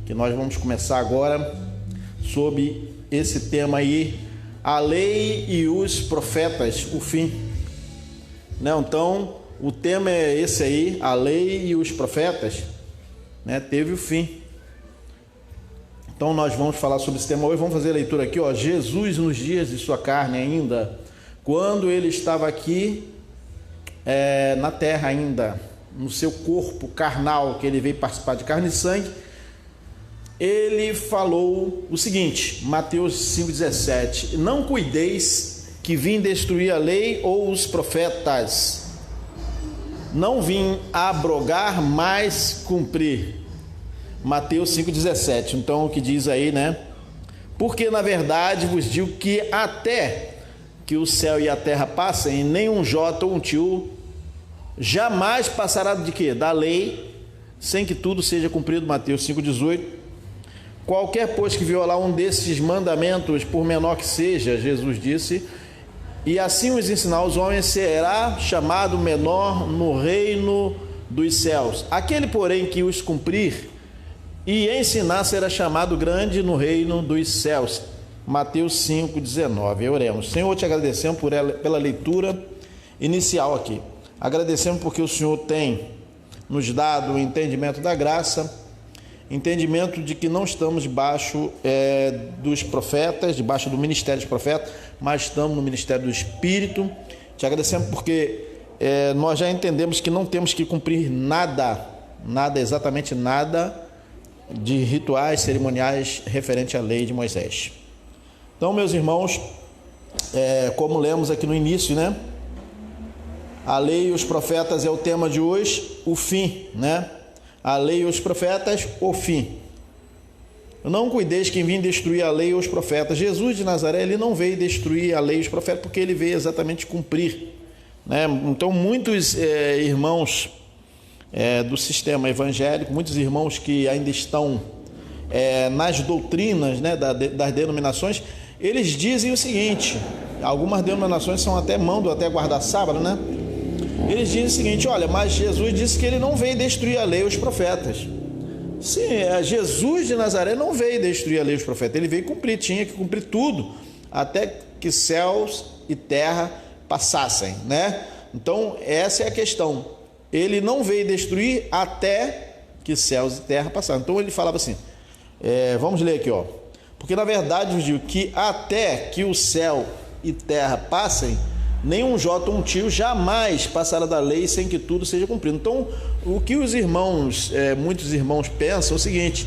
que nós vamos começar agora sobre esse tema aí, a lei e os profetas, o fim. Né? Então, o tema é esse aí, a lei e os profetas, né? Teve o fim. Então, nós vamos falar sobre esse tema hoje. Vamos fazer a leitura aqui, ó. Jesus nos dias de sua carne ainda, quando ele estava aqui na terra ainda, no seu corpo carnal, que ele veio participar de carne e sangue, ele falou o seguinte, Mateus 5,17: não cuideis que vim destruir a lei ou os profetas, não vim abrogar, mas cumprir. Mateus 5,17. Então, o que diz aí, né? Porque na verdade vos digo que até que o céu e a terra passem, nenhum jota ou um tio jamais passará de quê? Da lei, sem que tudo seja cumprido. Mateus 5,18. Qualquer, pois, que violar um desses mandamentos, por menor que seja, Jesus disse, e assim os ensinar aos homens, será chamado menor no reino dos céus. Aquele, porém, que os cumprir e ensinar, será chamado grande no reino dos céus. Mateus 5,19. Oremos. Senhor, te agradecemos pela leitura inicial aqui. Agradecemos porque o Senhor tem nos dado o entendimento da graça, entendimento de que não estamos debaixo dos profetas, debaixo do ministério dos profetas, mas estamos no ministério do Espírito. Te agradecemos porque nós já entendemos que não temos que cumprir nada, exatamente nada, de rituais cerimoniais referente à lei de Moisés. Então, meus irmãos, como lemos aqui no início, né? A lei e os profetas é o tema de hoje, o fim, né? A lei e os profetas, o fim. Não cuideis quem vim destruir a lei e os profetas. Jesus de Nazaré, ele não veio destruir a lei e os profetas, porque ele veio exatamente cumprir, né? Então, muitos irmãos do sistema evangélico, muitos irmãos que ainda estão nas doutrinas, né, das denominações, eles dizem o seguinte, algumas denominações são mandam até guardar sábado, né? Eles dizem o seguinte: olha, mas Jesus disse que ele não veio destruir a lei e os profetas. Sim, Jesus de Nazaré não veio destruir a lei e os profetas, ele veio cumprir, tinha que cumprir tudo, até que céus e terra passassem, né? Então, essa é a questão. Ele não veio destruir até que céus e terra passassem. Então, ele falava assim, vamos ler aqui, ó. Porque, na verdade, eu digo que até que o céu e terra passem, nenhum jota ou um tio jamais passará da lei sem que tudo seja cumprido. Então, o que os irmãos, muitos irmãos pensam é o seguinte,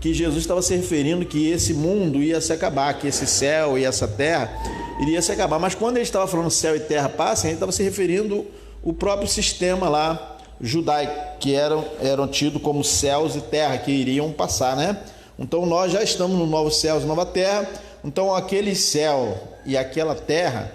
que Jesus estava se referindo que esse mundo ia se acabar, que esse céu e essa terra iria se acabar. Mas quando ele estava falando céu e terra passem, ele estava se referindo o próprio sistema lá judaico, que eram tidos como céus e terra, que iriam passar, né? Então nós já estamos no novo céu e nova terra. Então aquele céu e aquela terra,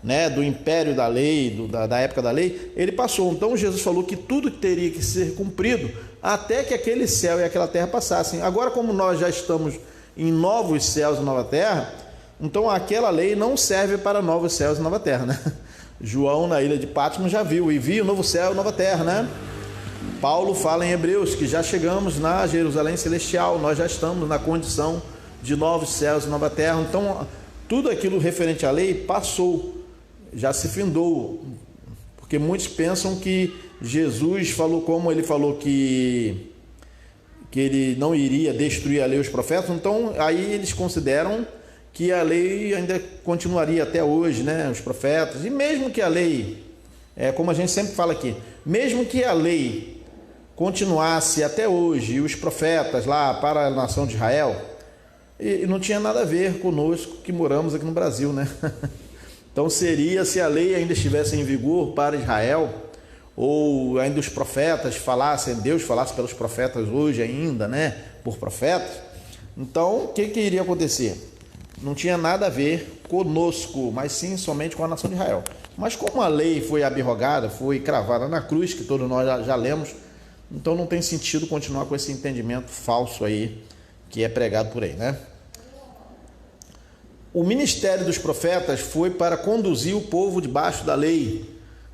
né, do império da lei, da época da lei, ele passou. Então Jesus falou que tudo teria que ser cumprido até que aquele céu e aquela terra passassem. Agora, como nós já estamos em novos céus e nova terra, então aquela lei não serve para novos céus e nova terra, né? João, na ilha de Patmos, já viu, e viu o novo céu e nova terra, né? Paulo fala em Hebreus que já chegamos na Jerusalém celestial, nós já estamos na condição de novos céus e nova terra. Então, tudo aquilo referente à lei passou, já se findou, porque muitos pensam que Jesus falou, como ele falou que ele não iria destruir a lei e os profetas, então aí eles consideram que a lei ainda continuaria até hoje, né? Os profetas, e mesmo que a lei, como a gente sempre fala aqui, mesmo que a lei continuasse até hoje, e os profetas lá para a nação de Israel, e não tinha nada a ver conosco que moramos aqui no Brasil, né? Então seria, se a lei ainda estivesse em vigor para Israel, ou ainda os profetas falassem, Deus falasse pelos profetas hoje ainda, né? Por profetas, então o que iria acontecer? Não tinha nada a ver conosco, mas sim somente com a nação de Israel. Mas como a lei foi abrogada, foi cravada na cruz, que todos nós já lemos, então não tem sentido continuar com esse entendimento falso aí, que é pregado por aí, né? O ministério dos profetas foi para conduzir o povo debaixo da lei,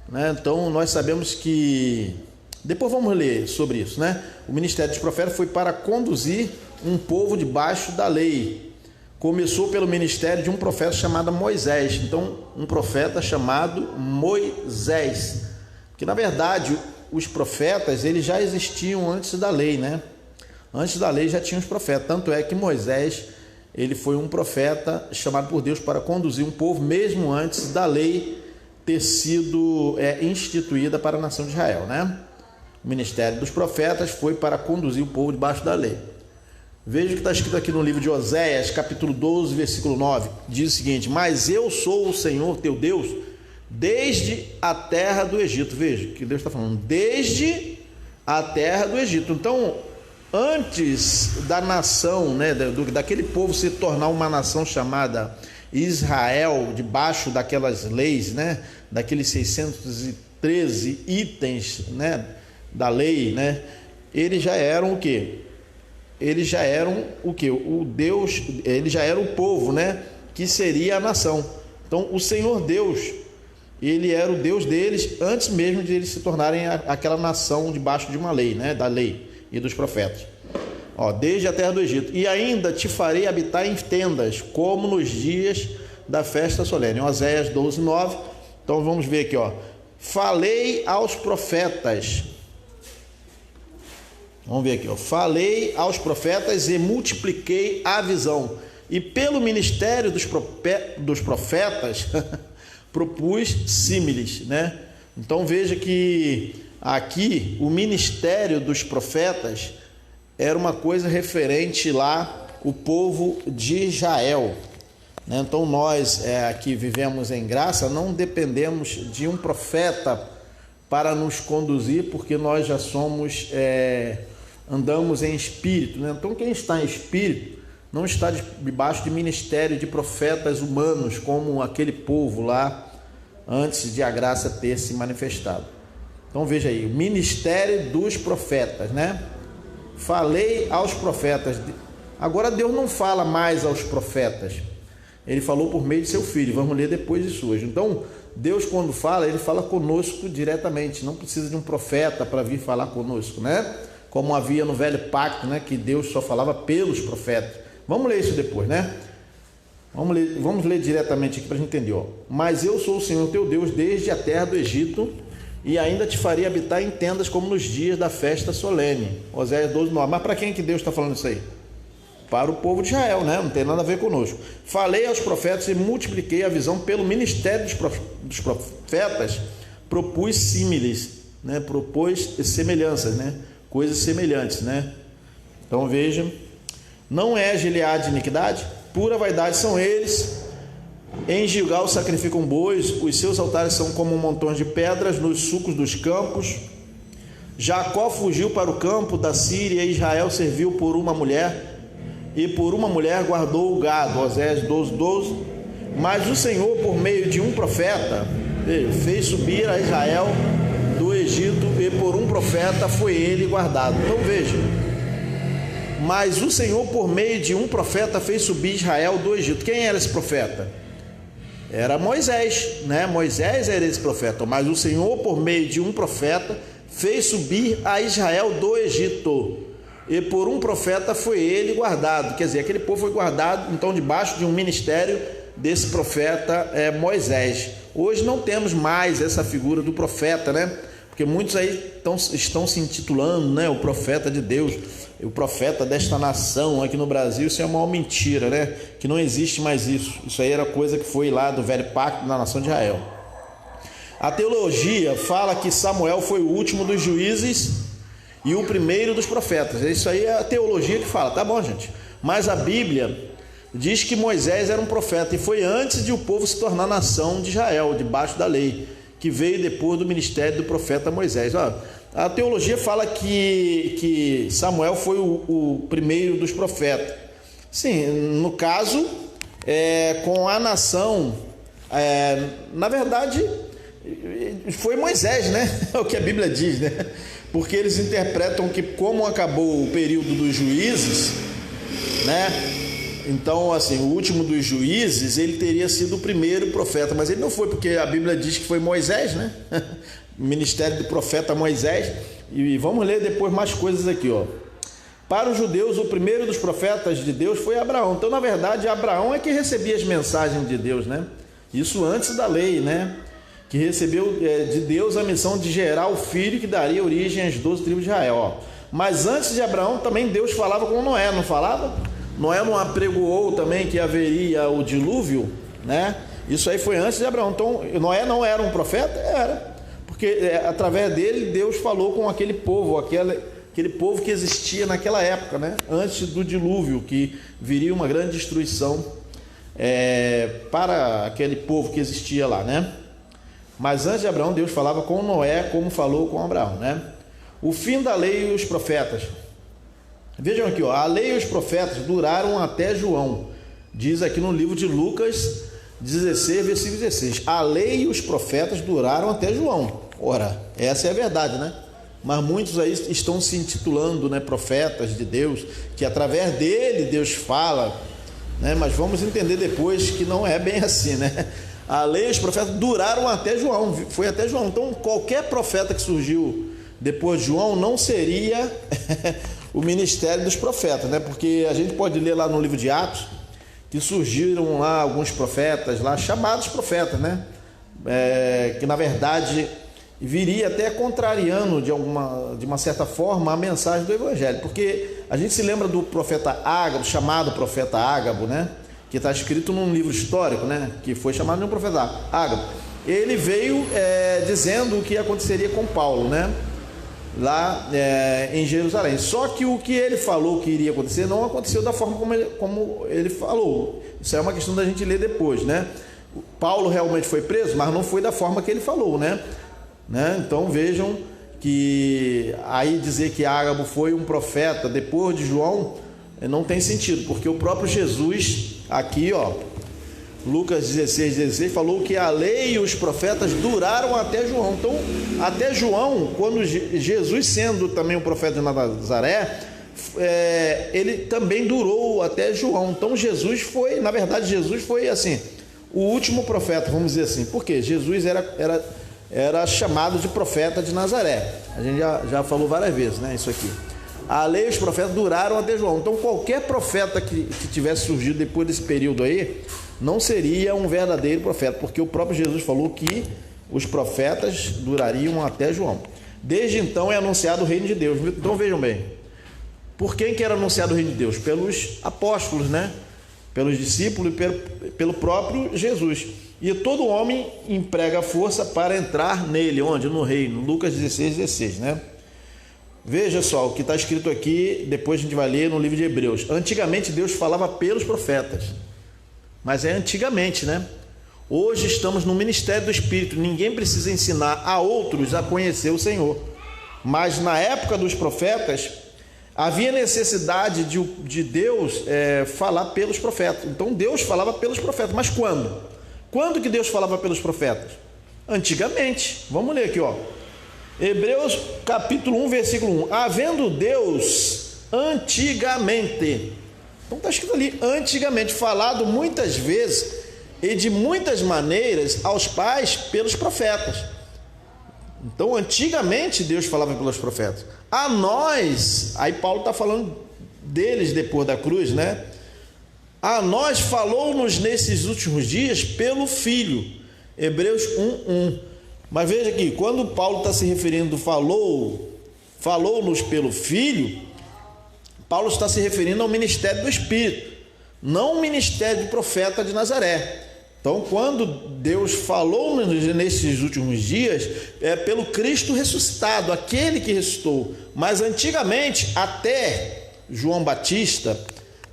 né? Então nós sabemos que Depois vamos ler sobre isso, né? O ministério dos profetas foi para conduzir um povo debaixo da lei. Começou pelo ministério de um profeta chamado Moisés. Então, um profeta chamado Moisés. Que, na verdade, os profetas, eles já existiam antes da lei, né? Antes da lei já tinha os profetas. Tanto é que Moisés, ele foi um profeta chamado por Deus para conduzir um povo, mesmo antes da lei ter sido instituída para a nação de Israel, né? O ministério dos profetas foi para conduzir o povo debaixo da lei. Veja o que está escrito aqui no livro de Oséias, capítulo 12, versículo 9. Diz o seguinte: mas eu sou o Senhor teu Deus, desde a terra do Egito. Veja que Deus está falando, desde a terra do Egito. Então, antes da nação, né, daquele povo se tornar uma nação chamada Israel, debaixo daquelas leis, né, daqueles 613 itens, né, da lei, né, eles já eram o quê? Eles já eram o quê? O Deus, eles já eram o povo, né, que seria a nação. Então, o Senhor Deus, ele era o Deus deles antes mesmo de eles se tornarem aquela nação debaixo de uma lei, né, da lei e dos profetas. Ó, desde a terra do Egito. E ainda te farei habitar em tendas, como nos dias da festa solene. Oséias 12, 9. Então vamos ver aqui, ó. Falei aos profetas. Vamos ver aqui, ó. Falei aos profetas e multipliquei a visão. E pelo ministério dos profetas propus símiles, né? Então veja que aqui o ministério dos profetas era uma coisa referente lá o povo de Israel, né? Então nós que vivemos em graça não dependemos de um profeta para nos conduzir, porque nós já somos andamos em espírito, né? Então quem está em espírito não está debaixo de ministério de profetas humanos como aquele povo lá antes de a graça ter se manifestado. Então veja aí, o ministério dos profetas, né? Falei aos profetas. Agora Deus não fala mais aos profetas. Ele falou por meio de seu filho. Vamos ler depois disso hoje. Então, Deus quando fala, ele fala conosco diretamente. Não precisa de um profeta para vir falar conosco, né? Como havia no velho pacto, né? Que Deus só falava pelos profetas. Vamos ler isso depois, né? Vamos ler diretamente aqui para a gente entender, ó. Mas eu sou o Senhor teu Deus desde a terra do Egito, e ainda te faria habitar em tendas como nos dias da festa solene. Oséias 12, 9. Mas para quem que Deus está falando isso aí? Para o povo de Israel, né? Não tem nada a ver conosco. Falei aos profetas e multipliquei a visão pelo ministério dos profetas, propus símiles, né? Propôs semelhanças, né? Coisas semelhantes, né? Então veja, não é Gileade de iniquidade, pura vaidade são eles. Em Gilgal sacrificam bois, os seus altares são como montões de pedras nos sulcos dos campos. Jacó fugiu para o campo da Síria, e Israel serviu por uma mulher, e por uma mulher guardou o gado. Oséias 12, 12. Mas o Senhor, por meio de um profeta, fez subir a Israel do Egito, e por um profeta foi ele guardado. Então veja, mas o Senhor, por meio de um profeta, fez subir Israel do Egito. Quem era esse profeta? Era Moisés, né? Moisés era esse profeta, mas o Senhor, por meio de um profeta, fez subir a Israel do Egito, e por um profeta foi ele guardado. Quer dizer, aquele povo foi guardado, então, debaixo de um ministério desse profeta Moisés. Hoje não temos mais essa figura do profeta, né? Porque muitos aí estão se intitulando, né, o profeta de Deus, o profeta desta nação aqui no Brasil. Isso é uma mentira, né? Que não existe mais isso. Isso aí era coisa que foi lá do velho pacto da nação de Israel. A teologia fala que Samuel foi o último dos juízes e o primeiro dos profetas. Isso aí é a teologia que fala, tá bom, gente? Mas a Bíblia diz que Moisés era um profeta e foi antes de o povo se tornar nação de Israel, debaixo da lei, que veio depois do ministério do profeta Moisés. Ó, a teologia fala que Samuel foi o primeiro dos profetas. Sim, no caso, com a nação, na verdade, foi Moisés, né? É o que a Bíblia diz, né? Porque eles interpretam que, como acabou o período dos juízes, né? Então, assim, o último dos juízes, ele teria sido o primeiro profeta, mas ele não foi, porque a Bíblia diz que foi Moisés, né? O ministério do profeta Moisés. E vamos ler depois mais coisas aqui, ó. Para os judeus, o primeiro dos profetas de Deus foi Abraão. Então, na verdade, Abraão é que recebia as mensagens de Deus, né? Isso antes da lei, né? Que recebeu de Deus a missão de gerar o filho que daria origem às 12 tribos de Israel, ó. Mas antes de Abraão, também Deus falava com Noé, não falava? Noé não apregoou também que haveria o dilúvio, né? Isso aí foi antes de Abraão. Então, Noé não era um profeta? Era. Porque através dele, Deus falou com aquele povo, aquele povo que existia naquela época, né? Antes do dilúvio, que viria uma grande destruição para aquele povo que existia lá, né? Mas antes de Abraão, Deus falava com Noé, como falou com Abraão, né? O fim da lei e os profetas. Vejam aqui, ó, a lei e os profetas duraram até João. Diz aqui no livro de Lucas 16, versículo 16. A lei e os profetas duraram até João. Ora, essa é a verdade, né? Mas muitos aí estão se intitulando, né, profetas de Deus, que através dele Deus fala, né? Mas vamos entender depois que não é bem assim, né? A lei e os profetas duraram até João, foi até João. Então, qualquer profeta que surgiu depois de João não seria o ministério dos profetas, né? Porque a gente pode ler lá no livro de Atos que surgiram lá alguns profetas lá, chamados profetas, né? Que na verdade viria até contrariando de uma certa forma a mensagem do evangelho, porque a gente se lembra do profeta Ágabo, chamado profeta Ágabo, né? Que está escrito num livro histórico, né? Que foi chamado de um profeta Ágabo. Ele veio dizendo o que aconteceria com Paulo, né? Lá em Jerusalém. Só que o que ele falou que iria acontecer não aconteceu da forma como ele falou. Isso é uma questão da gente ler depois, né? Paulo realmente foi preso, mas não foi da forma que ele falou, né? Então vejam que aí dizer que Ágabo foi um profeta depois de João não tem sentido, porque o próprio Jesus aqui, ó, Lucas 16 falou que a lei e os profetas duraram até João. Então, até João, quando Jesus, sendo também o profeta de Nazaré, ele também durou até João. Então, Jesus foi, na verdade, Jesus foi assim, o último profeta, vamos dizer assim. Por quê? Jesus era chamado de profeta de Nazaré. A gente já falou várias vezes, né? Isso aqui. A lei e os profetas duraram até João. Então, qualquer profeta que tivesse surgido depois desse período aí, não seria um verdadeiro profeta, porque o próprio Jesus falou que os profetas durariam até João. Desde então é anunciado o reino de Deus. Então vejam bem, por quem que era anunciado o reino de Deus? Pelos apóstolos, né? Pelos discípulos e pelo próprio Jesus. E todo homem emprega força para entrar nele. Onde? No reino. Lucas 16, né? Veja só o que está escrito aqui, depois a gente vai ler no livro de Hebreus. Antigamente Deus falava pelos profetas, mas é antigamente, né? Hoje estamos no ministério do Espírito, ninguém precisa ensinar a outros a conhecer o Senhor. Mas na época dos profetas, havia necessidade de Deus falar pelos profetas. Então Deus falava pelos profetas, mas quando? Quando que Deus falava pelos profetas? Antigamente. Vamos ler aqui, ó. Hebreus capítulo 1, versículo 1. Havendo Deus antigamente, então está escrito ali, antigamente, falado muitas vezes e de muitas maneiras aos pais pelos profetas. Então, antigamente Deus falava pelos profetas. A nós, aí Paulo está falando deles depois da cruz, né? A nós falou-nos nesses últimos dias pelo Filho. Hebreus 1:1. Mas veja aqui, quando Paulo está se referindo, falou-nos pelo Filho, Paulo está se referindo ao ministério do Espírito, não ao ministério do profeta de Nazaré. Então, quando Deus falou nesses últimos dias, é pelo Cristo ressuscitado, aquele que ressuscitou. Mas antigamente, até João Batista,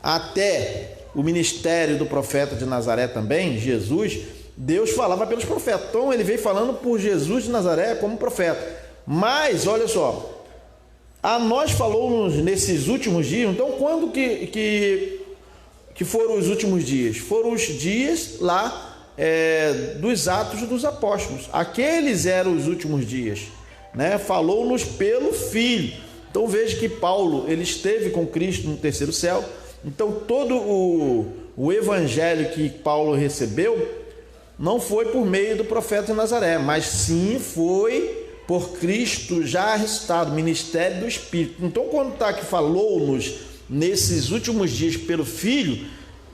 até o ministério do profeta de Nazaré também, Jesus, Deus falava pelos profetas. Então ele veio falando por Jesus de Nazaré como profeta. Mas, olha só, a nós falou-nos nesses últimos dias. Então quando que foram os últimos dias? Foram os dias lá dos Atos dos Apóstolos. Aqueles eram os últimos dias, né? Falou-nos pelo Filho. Então veja que Paulo, ele esteve com Cristo no terceiro céu. Então todo o evangelho que Paulo recebeu não foi por meio do profeta de Nazaré, mas sim foi por Cristo já ressuscitado, ministério do Espírito. Então, quando está aqui, falou-nos nesses últimos dias pelo Filho,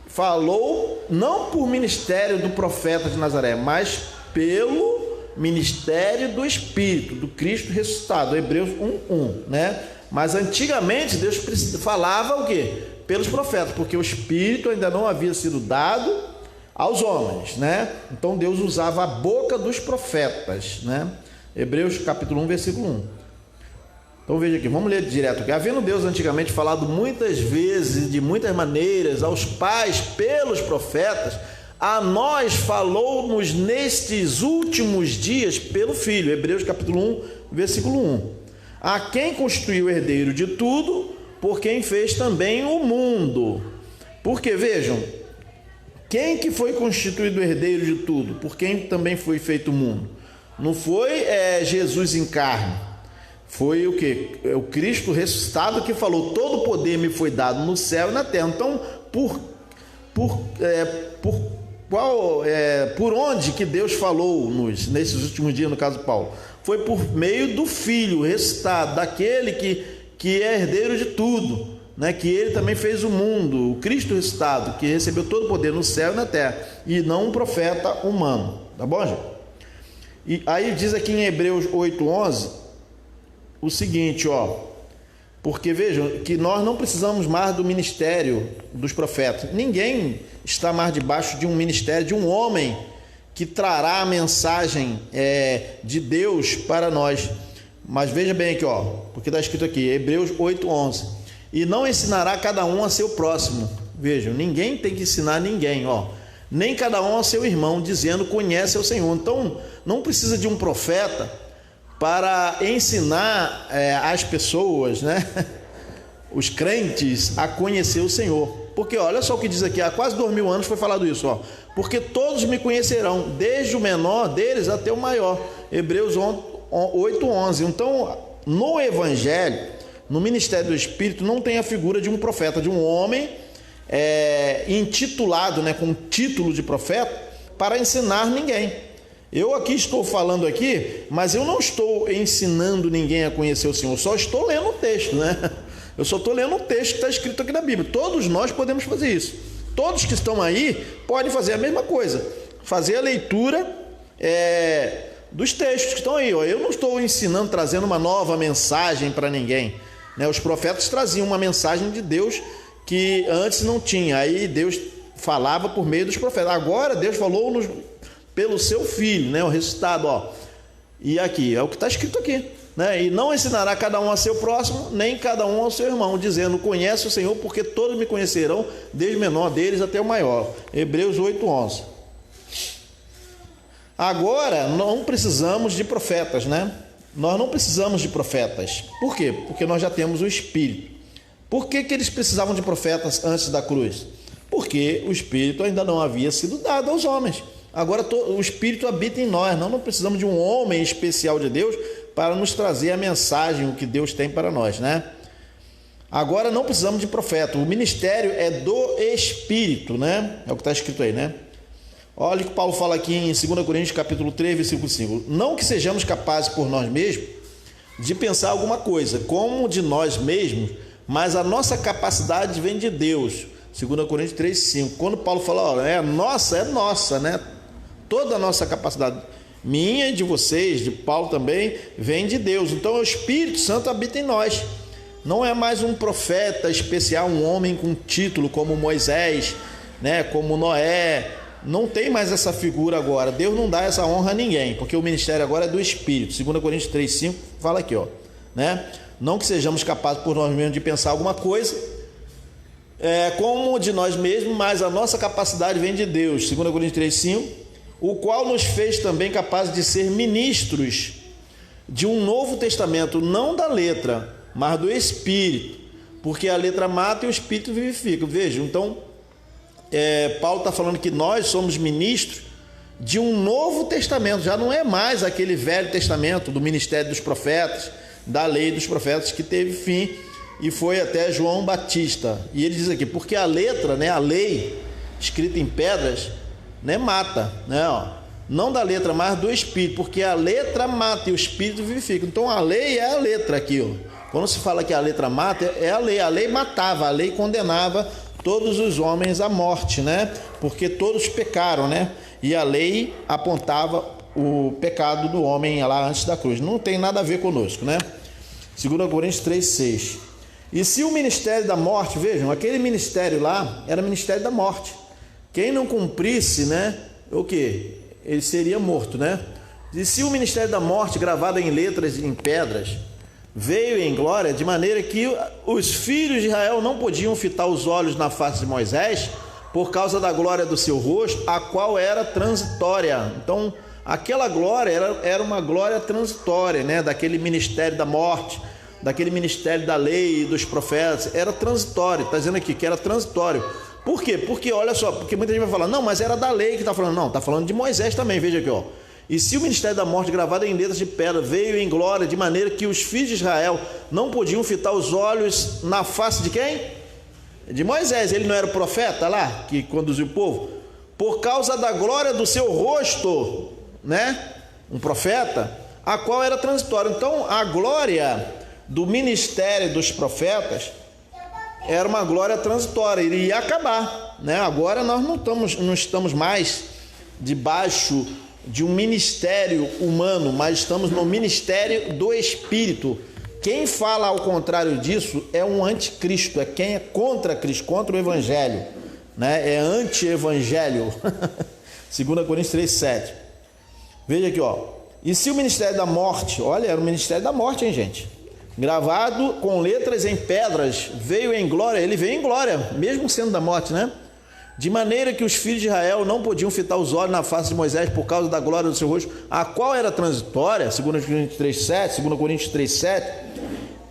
falou não por ministério do profeta de Nazaré, mas pelo ministério do Espírito, do Cristo ressuscitado, Hebreus 1:1, né? Mas antigamente Deus falava o quê? Pelos profetas, porque o Espírito ainda não havia sido dado aos homens, né? Então Deus usava a boca dos profetas, né? Hebreus capítulo 1, versículo 1. Então veja aqui, vamos ler direto aqui. Havendo Deus antigamente falado muitas vezes, de muitas maneiras, aos pais pelos profetas, a nós falou-nos nestes últimos dias pelo Filho. Hebreus capítulo 1, versículo 1. A quem constituiu o herdeiro de tudo, por quem fez também o mundo. Porque, vejam, quem que foi constituído herdeiro de tudo? Por quem também foi feito o mundo? Não foi Jesus em carne. Foi o que? O Cristo ressuscitado que falou, todo poder me foi dado no céu e na terra. Então, por onde que Deus falou-nos nesses últimos dias, no caso de Paulo? Foi por meio do Filho ressuscitado, daquele que é herdeiro de tudo, né? Que ele também fez o mundo, o Cristo ressuscitado, que recebeu todo o poder no céu e na terra, e não um profeta humano. Tá bom, gente? E aí diz aqui em Hebreus 8:11 o seguinte, ó, porque vejam que nós não precisamos mais do ministério dos profetas. Ninguém está mais debaixo de um ministério de um homem que trará a mensagem de Deus para nós. Mas veja bem aqui, ó, porque está escrito aqui, Hebreus 8:11, e não ensinará cada um a seu próximo. Vejam, ninguém tem que ensinar ninguém, ó, nem cada um a seu irmão, dizendo, conhece o Senhor. Então, não precisa de um profeta para ensinar as pessoas, né, os crentes, a conhecer o Senhor. Porque olha só o que diz aqui, há quase 2000 anos foi falado isso, ó. Porque todos me conhecerão, desde o menor deles até o maior. Hebreus 8:11. Então, no Evangelho, no ministério do Espírito, não tem a figura de um profeta, de um homem intitulado, né, com título de profeta, para ensinar ninguém. Eu aqui estou falando aqui, mas eu não estou ensinando ninguém a conhecer o Senhor, só estou lendo o texto, né? Eu só estou lendo o texto que está escrito aqui na Bíblia. Todos nós podemos fazer isso. Todos que estão aí podem fazer a mesma coisa, fazer a leitura dos textos que estão aí, ó. Eu não estou ensinando, trazendo uma nova mensagem para ninguém, né? Os profetas traziam uma mensagem de Deus que antes não tinha. Aí Deus falava por meio dos profetas. Agora Deus falou pelo seu Filho, né? O ressuscitado, ó. E aqui é o que está escrito aqui, né? E não ensinará cada um a seu próximo, nem cada um ao seu irmão, dizendo, conhece o Senhor, porque todos me conhecerão, desde o menor deles até o maior. Hebreus 8:11. Agora não precisamos de profetas, né? Nós não precisamos de profetas. Por quê? Porque nós já temos o Espírito. Por que eles precisavam de profetas antes da cruz? Porque o Espírito ainda não havia sido dado aos homens. Agora o Espírito habita em nós. Nós não precisamos de um homem especial de Deus para nos trazer a mensagem, o que Deus tem para nós, né? Agora não precisamos de profeta. O ministério é do Espírito, né? É o que está escrito aí, né? Olha o que Paulo fala aqui em 2 Coríntios capítulo 3, versículo 5. Não que sejamos capazes por nós mesmos de pensar alguma coisa, como de nós mesmos, mas a nossa capacidade vem de Deus. 2 Coríntios 3, 5. Quando Paulo fala, ó, é nossa, né? Toda a nossa capacidade, minha e de vocês, de Paulo também, vem de Deus. Então o Espírito Santo habita em nós. Não é mais um profeta especial, um homem com título como Moisés, né? Como Noé. Não tem mais essa figura agora. Deus não dá essa honra a ninguém, porque o ministério agora é do Espírito. 2 Coríntios 3, 5 fala aqui, ó, né? Não que sejamos capazes por nós mesmos de pensar alguma coisa, como de nós mesmos, mas a nossa capacidade vem de Deus. 2 Coríntios 3, 5, o qual nos fez também capazes de ser ministros de um novo testamento, não da letra, mas do Espírito, porque a letra mata e o Espírito vivifica. Vejam, então Paulo está falando que nós somos ministros de um novo testamento, já não é mais aquele velho testamento do ministério dos profetas, da lei dos profetas, que teve fim e foi até João Batista. E ele diz aqui, porque a letra, né, a lei escrita em pedras, né, mata, né, ó. não da letra, mas do Espírito, porque a letra mata e o Espírito vivifica. Então a lei é a letra aqui, ó. Quando se fala que a letra mata, é a lei matava, a lei condenava todos os homens à morte, né? Porque todos pecaram, né? E a lei apontava o pecado do homem lá antes da cruz. Não tem nada a ver conosco, né? 2 Coríntios 3:6. E se o ministério da morte, vejam, aquele ministério lá era ministério da morte. Quem não cumprisse, né? O quê? Ele seria morto, né? E se o ministério da morte, gravado em letras e em pedras, veio em glória, de maneira que os filhos de Israel não podiam fitar os olhos na face de Moisés, por causa da glória do seu rosto, a qual era transitória. Então, aquela glória era uma glória transitória, né? Daquele ministério da morte, daquele ministério da lei e dos profetas, era transitório. Está dizendo aqui que era transitório. Por quê? Porque, olha só, porque muita gente vai falar, não, mas era da lei que está falando. Não, está falando de Moisés também, veja aqui, ó. E se o ministério da morte, gravado em letras de pedra, veio em glória, de maneira que os filhos de Israel não podiam fitar os olhos na face de quem? De Moisés. Ele não era o profeta lá, que conduziu o povo? Por causa da glória do seu rosto, né? Um profeta, a qual era transitória. Então, a glória do ministério dos profetas era uma glória transitória, iria acabar, né? Agora nós não estamos mais debaixo de um ministério humano, mas estamos no ministério do Espírito. Quem fala ao contrário disso é um anticristo, é quem é contra Cristo, contra o Evangelho, né? É anti-evangelho. 2 Coríntios 3:7. Veja aqui, ó. E se o ministério da morte, olha, era o ministério da morte, hein, gente? Gravado com letras em pedras, veio em glória, ele veio em glória, mesmo sendo da morte, né? De maneira que os filhos de Israel não podiam fitar os olhos na face de Moisés por causa da glória do seu rosto, a qual era transitória, 2 Coríntios 3:7, 2 Coríntios 3:7,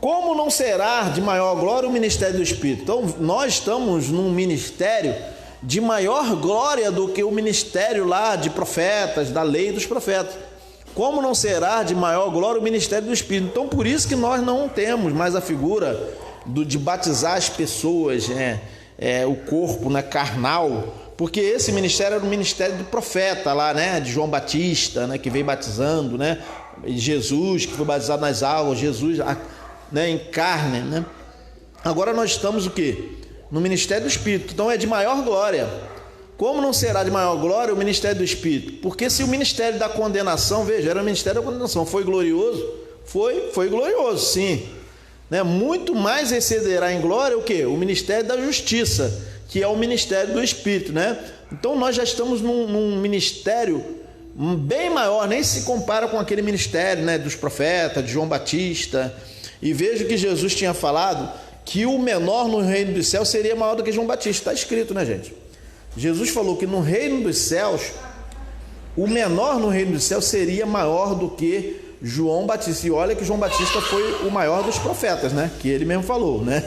como não será de maior glória o ministério do Espírito? Então, nós estamos num ministério de maior glória do que o ministério lá de profetas, da lei dos profetas. Como não será de maior glória o ministério do Espírito? Então, por isso que nós não temos mais a figura de batizar as pessoas, o corpo, né, carnal, porque esse ministério era o ministério do profeta lá, né, de João Batista, né, que veio batizando, né, Jesus, que foi batizado nas águas, Jesus, né, em carne, né. Agora nós estamos o quê? No ministério do Espírito, então é de maior glória. Como não será de maior glória o ministério do Espírito? Porque se o ministério da condenação, veja, era o ministério da condenação, foi glorioso? Foi glorioso, sim. Né? Muito mais excederá em glória o quê? O ministério da justiça, que é o ministério do Espírito, né? Então nós já estamos num ministério bem maior, nem se compara com aquele ministério, né, dos profetas, de João Batista. E veja que Jesus tinha falado que o menor no reino dos céus seria maior do que João Batista. Está escrito, né, gente? Jesus falou que no reino dos céus, o menor no reino dos céus seria maior do que João Batista. E olha que João Batista foi o maior dos profetas, né? Que ele mesmo falou, né?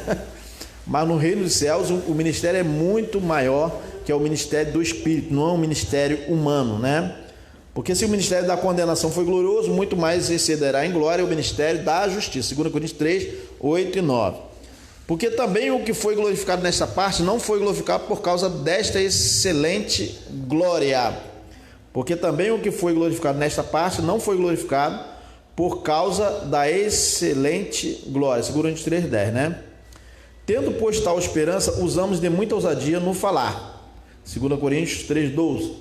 Mas no reino dos céus o ministério é muito maior, que é o ministério do Espírito, não é um ministério humano, né? Porque se o ministério da condenação foi glorioso, muito mais excederá em glória o ministério da justiça. 2 Coríntios 3, 8 e 9. Porque também o que foi glorificado nesta parte não foi glorificado por causa desta excelente glória. Porque também o que foi glorificado nesta parte não foi glorificado por causa da excelente glória. 2 Coríntios 3:10, né? Tendo, pois, tal esperança, usamos de muita ousadia no falar. 2 Coríntios 3:12.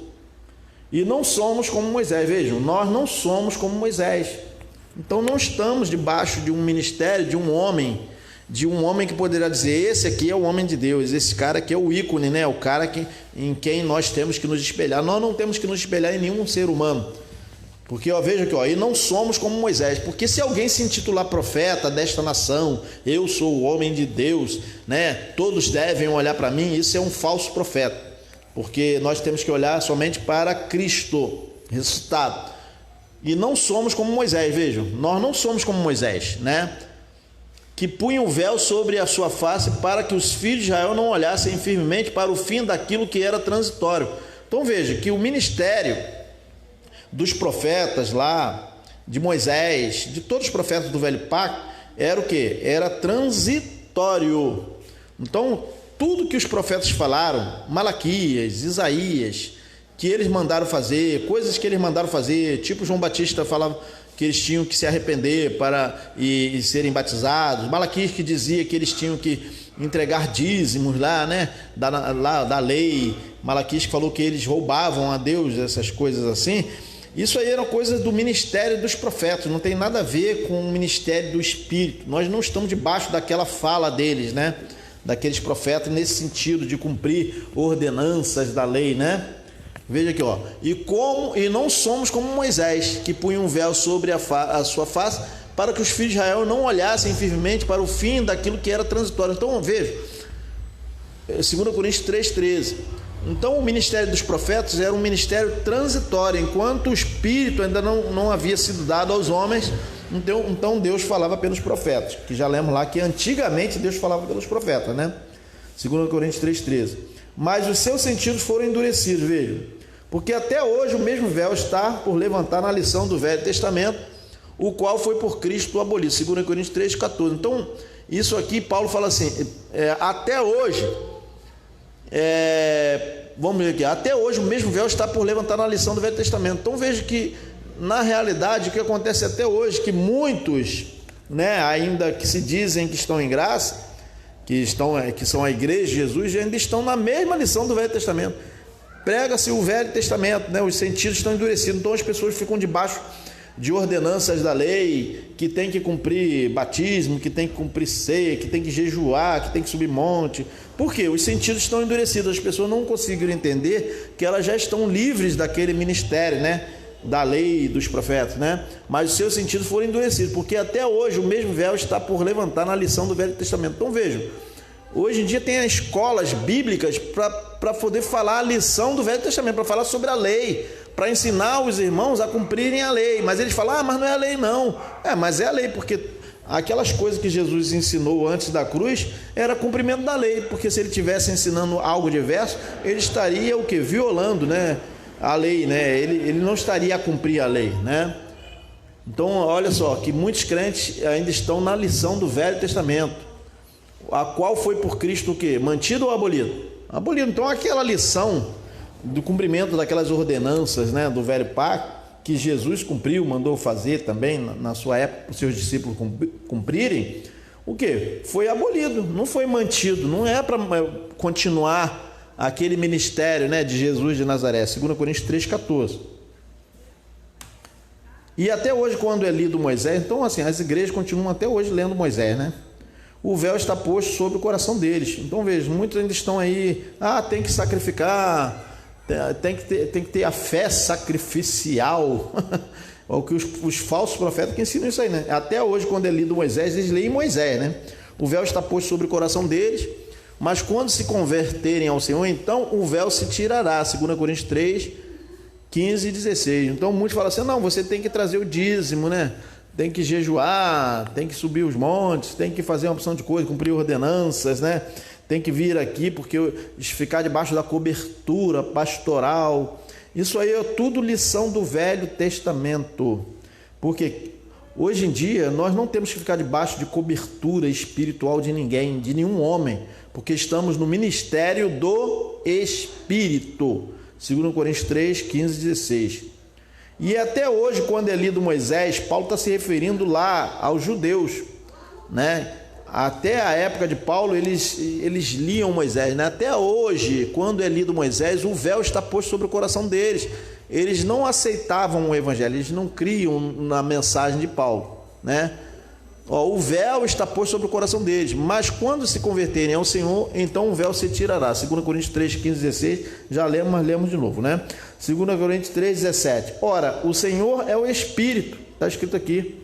E não somos como Moisés. Vejam, nós não somos como Moisés. Então não estamos debaixo de um ministério, de um homem que poderá dizer, esse aqui é o homem de Deus, esse cara aqui é o ícone, né? O cara em quem nós temos que nos espelhar. Nós não temos que nos espelhar em nenhum ser humano. Porque, ó, veja aqui, ó, e não somos como Moisés. Porque se alguém se intitular profeta desta nação, eu sou o homem de Deus, né? Todos devem olhar para mim, isso é um falso profeta. Porque nós temos que olhar somente para Cristo ressuscitado. E não somos como Moisés, vejam, nós não somos como Moisés, né? Que punha o véu sobre a sua face para que os filhos de Israel não olhassem firmemente para o fim daquilo que era transitório. Então veja que o ministério dos profetas lá, de Moisés, de todos os profetas do Velho Pacto, era o quê? Era transitório. Então tudo que os profetas falaram, Malaquias, Isaías, que eles mandaram fazer, coisas que eles mandaram fazer, tipo João Batista falava que eles tinham que se arrepender e serem batizados, Malaquias que dizia que eles tinham que entregar dízimos lá, né, da lei, Malaquias que falou que eles roubavam a Deus, essas coisas assim. Isso aí eram coisas do ministério dos profetas, não tem nada a ver com o ministério do Espírito. Nós não estamos debaixo daquela fala deles, né, daqueles profetas, nesse sentido de cumprir ordenanças da lei, né? Veja aqui, ó. E não somos como Moisés, que punha um véu sobre a sua face, para que os filhos de Israel não olhassem firmemente para o fim daquilo que era transitório. Então, veja, 2 Coríntios 3,13. Então, o ministério dos profetas era um ministério transitório, enquanto o Espírito ainda não havia sido dado aos homens. Então, Deus falava pelos profetas, que já lemos lá que antigamente Deus falava pelos profetas, né? 2 Coríntios 3,13. Mas os seus sentidos foram endurecidos, veja. Porque até hoje o mesmo véu está por levantar na lição do Velho Testamento, o qual foi por Cristo abolido. 2 Coríntios 3,14. Então, isso aqui, Paulo fala assim, até hoje, vamos ver aqui, até hoje o mesmo véu está por levantar na lição do Velho Testamento. Então, veja que, na realidade, o que acontece até hoje, que muitos, né, ainda que se dizem que estão em graça, que são a igreja de Jesus, ainda estão na mesma lição do Velho Testamento. Prega-se o Velho Testamento, né? Os sentidos estão endurecidos, então as pessoas ficam debaixo de ordenanças da lei, que tem que cumprir batismo, que tem que cumprir ceia, que tem que jejuar, que tem que subir monte. Por quê? Os sentidos estão endurecidos, as pessoas não conseguiram entender que elas já estão livres daquele ministério, né, da lei e dos profetas, né? Mas os seus sentidos foram endurecidos, porque até hoje o mesmo véu está por levantar na lição do Velho Testamento. Então vejam, hoje em dia tem escolas bíblicas para poder falar a lição do Velho Testamento, para falar sobre a lei, para ensinar os irmãos a cumprirem a lei. Mas eles falam, mas não é a lei não. Mas é a lei, porque aquelas coisas que Jesus ensinou antes da cruz era cumprimento da lei, porque se ele estivesse ensinando algo diverso, ele estaria o quê? Violando, né, a lei, né? Ele não estaria a cumprir a lei, né? Então, olha só, que muitos crentes ainda estão na lição do Velho Testamento, a qual foi por Cristo o quê? Mantido ou abolido? Abolido. Então, aquela lição do cumprimento daquelas ordenanças, né, do velho pacto, que Jesus cumpriu, mandou fazer também na sua época para os seus discípulos cumprirem, o quê? Foi abolido, não foi mantido, não é para continuar aquele ministério, né, de Jesus de Nazaré. 2 Coríntios 3,14. E até hoje, quando é lido Moisés, então assim, as igrejas continuam até hoje lendo Moisés, né? O véu está posto sobre o coração deles. Então veja, muitos ainda estão aí, tem que sacrificar, tem que ter a fé sacrificial. O que os falsos profetas que ensinam isso aí, né? Até hoje, quando é lido Moisés, eles leem Moisés, né? O véu está posto sobre o coração deles, mas quando se converterem ao Senhor, então o véu se tirará. 2 Coríntios 3, 15 e 16. Então muitos falam assim, não, você tem que trazer o dízimo, né? Tem que jejuar, tem que subir os montes, tem que fazer uma opção de coisa, cumprir ordenanças, né? Tem que vir aqui porque ficar debaixo da cobertura pastoral. Isso aí é tudo lição do Velho Testamento. Porque hoje em dia nós não temos que ficar debaixo de cobertura espiritual de ninguém, de nenhum homem, porque estamos no ministério do Espírito. 2 Coríntios 3, 15 e 16. E até hoje, quando é lido Moisés, Paulo está se referindo lá aos judeus, né? Até a época de Paulo, eles liam Moisés, né? Até hoje, quando é lido Moisés, o véu está posto sobre o coração deles. Eles não aceitavam o evangelho, eles não criam na mensagem de Paulo, né? O véu está posto sobre o coração deles, mas quando se converterem ao Senhor, então o véu se tirará. 2 Coríntios 3, 15 e 16, já lemos, mas lemos de novo, né? 2 Coríntios 3, 17. Ora, o Senhor é o Espírito, está escrito aqui.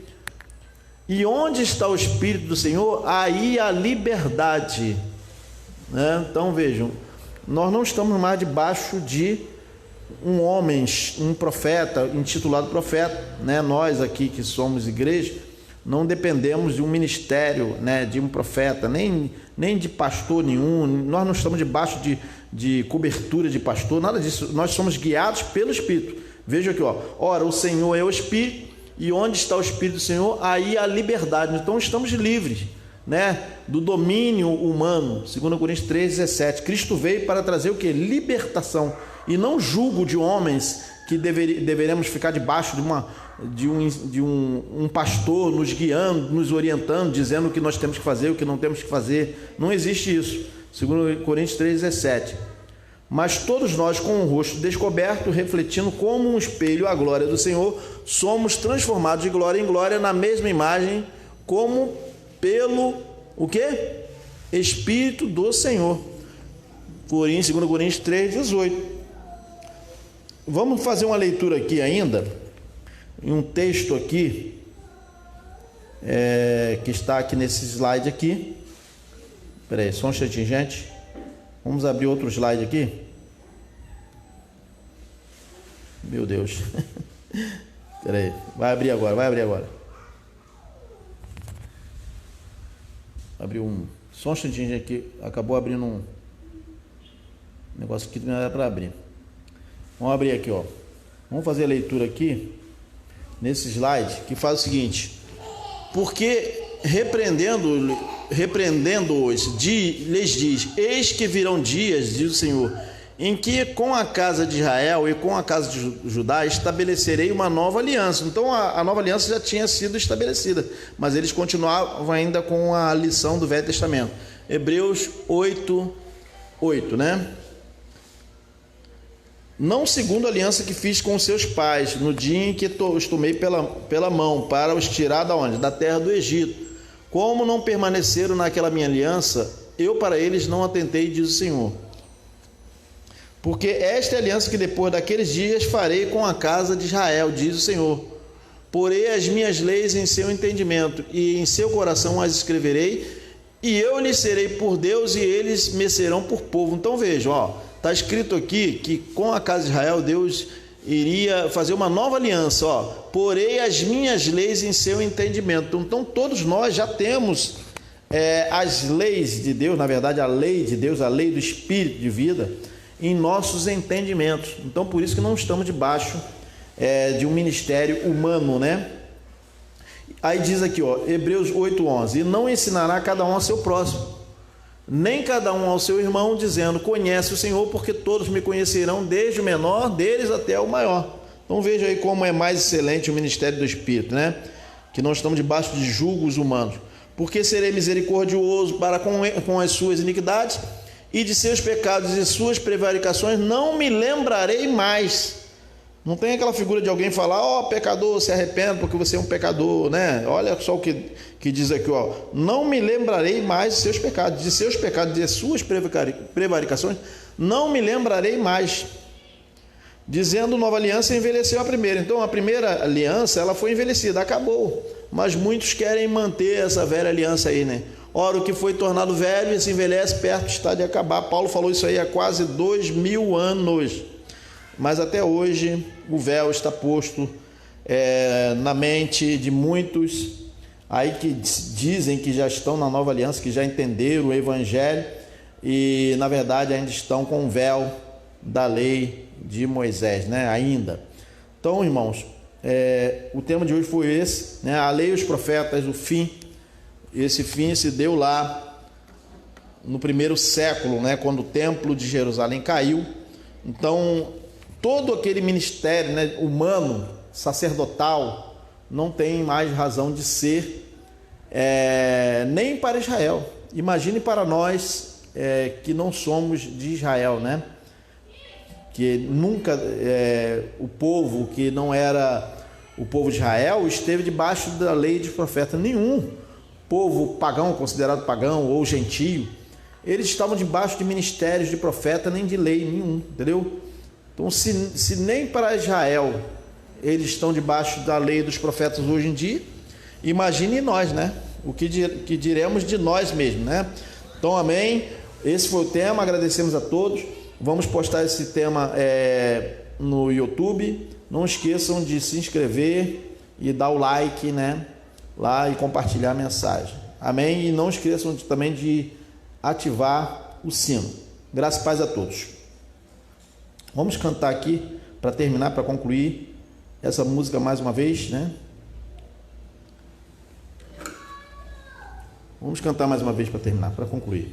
E onde está o Espírito do Senhor, aí a liberdade, né? Então vejam, nós não estamos mais debaixo de um homem, um profeta, intitulado profeta, né? Nós aqui que somos igreja, não dependemos de um ministério, né, de um profeta, nem de pastor nenhum. Nós não estamos debaixo de cobertura de pastor, nada disso. Nós somos guiados pelo Espírito. Veja aqui, ó. Ora, o Senhor é o Espírito, e onde está o Espírito do Senhor, aí a liberdade. Então estamos livres, né, do domínio humano. 2 Coríntios 3,17. Cristo veio para trazer o que? Libertação, e não julgo de homens que deveremos ficar debaixo de um pastor nos guiando, nos orientando, dizendo o que nós temos que fazer, o que não temos que fazer. Não existe isso. 2 Coríntios 3,17. Mas todos nós, com o rosto descoberto, refletindo como um espelho a glória do Senhor, somos transformados de glória em glória na mesma imagem, como pelo o quê? Espírito do Senhor. 2 Coríntios 3,18. Vamos fazer uma leitura aqui ainda, em um texto aqui, que está aqui nesse slide aqui. Espera aí, só um instantinho, gente. Vamos abrir outro slide aqui. Meu Deus. Espera aí, vai abrir agora. Abriu um. Só um instantinho, gente, aqui. Acabou abrindo um negócio aqui que não era para abrir. Vamos abrir aqui, ó. Vamos fazer a leitura aqui, nesse slide, que faz o seguinte: porque repreendendo-os, lhes diz: eis que virão dias, diz o Senhor, em que com a casa de Israel e com a casa de Judá estabelecerei uma nova aliança. Então a nova aliança já tinha sido estabelecida, mas eles continuavam ainda com a lição do Velho Testamento. Hebreus 8:8, né? Não segundo a aliança que fiz com os seus pais, no dia em que os tomei pela mão, para os tirar da onde? Da terra do Egito. Como não permaneceram naquela minha aliança, eu para eles não atentei, diz o Senhor. Porque esta é a aliança que depois daqueles dias farei com a casa de Israel, diz o Senhor. Porei as minhas leis em seu entendimento, e em seu coração as escreverei, e eu lhes serei por Deus, e eles me serão por povo. Então vejam, ó. Está escrito aqui que com a casa de Israel Deus iria fazer uma nova aliança, ó. Porei as minhas leis em seu entendimento. Então todos nós já temos as leis de Deus, na verdade a lei de Deus, a lei do Espírito de vida, em nossos entendimentos. Então por isso que não estamos debaixo de um ministério humano, né? Aí diz aqui, ó, Hebreus 8:11: e não ensinará cada um ao seu próximo, nem cada um ao seu irmão, dizendo: conhece o Senhor, porque todos me conhecerão, desde o menor deles até o maior. Então veja aí como é mais excelente o ministério do Espírito, né? Que não estamos debaixo de julgos humanos. Porque serei misericordioso para com as suas iniquidades, e de seus pecados e suas prevaricações não me lembrarei mais. Não tem aquela figura de alguém falar: ó, pecador, se arrependa porque você é um pecador, né? Olha só o que diz aqui, ó: não me lembrarei mais de seus pecados, de suas prevaricações, não me lembrarei mais. Dizendo: nova aliança envelheceu a primeira. Então a primeira aliança, ela foi envelhecida, acabou. Mas muitos querem manter essa velha aliança aí, né? Ora, o que foi tornado velho e se envelhece, perto está de acabar. Paulo falou isso aí há quase 2000 anos. Mas até hoje o véu está posto na mente de muitos aí que dizem que já estão na nova aliança, que já entenderam o evangelho e na verdade ainda estão com o véu da lei de Moisés, né? Ainda. Então, irmãos, o tema de hoje foi esse, né? A lei e os profetas, o fim. Esse fim se deu lá no primeiro século, né? Quando o templo de Jerusalém caiu. Então todo aquele ministério, né, humano, sacerdotal, não tem mais razão de ser, nem para Israel. Imagine para nós que não somos de Israel, né? Que nunca o povo que não era o povo de Israel esteve debaixo da lei de profeta nenhum. Povo pagão, considerado pagão ou gentio, eles estavam debaixo de ministérios de profeta, nem de lei nenhum, entendeu? Então, se nem para Israel eles estão debaixo da lei dos profetas hoje em dia, imagine nós, né? O que diremos de nós mesmos, né? Então, amém. Esse foi o tema, agradecemos a todos. Vamos postar esse tema no YouTube. Não esqueçam de se inscrever e dar o like, né? Lá e compartilhar a mensagem. Amém? E não esqueçam também de ativar o sino. Graças e paz a todos. Vamos cantar aqui para terminar, para concluir essa música mais uma vez, né? Vamos cantar mais uma vez para terminar, para concluir.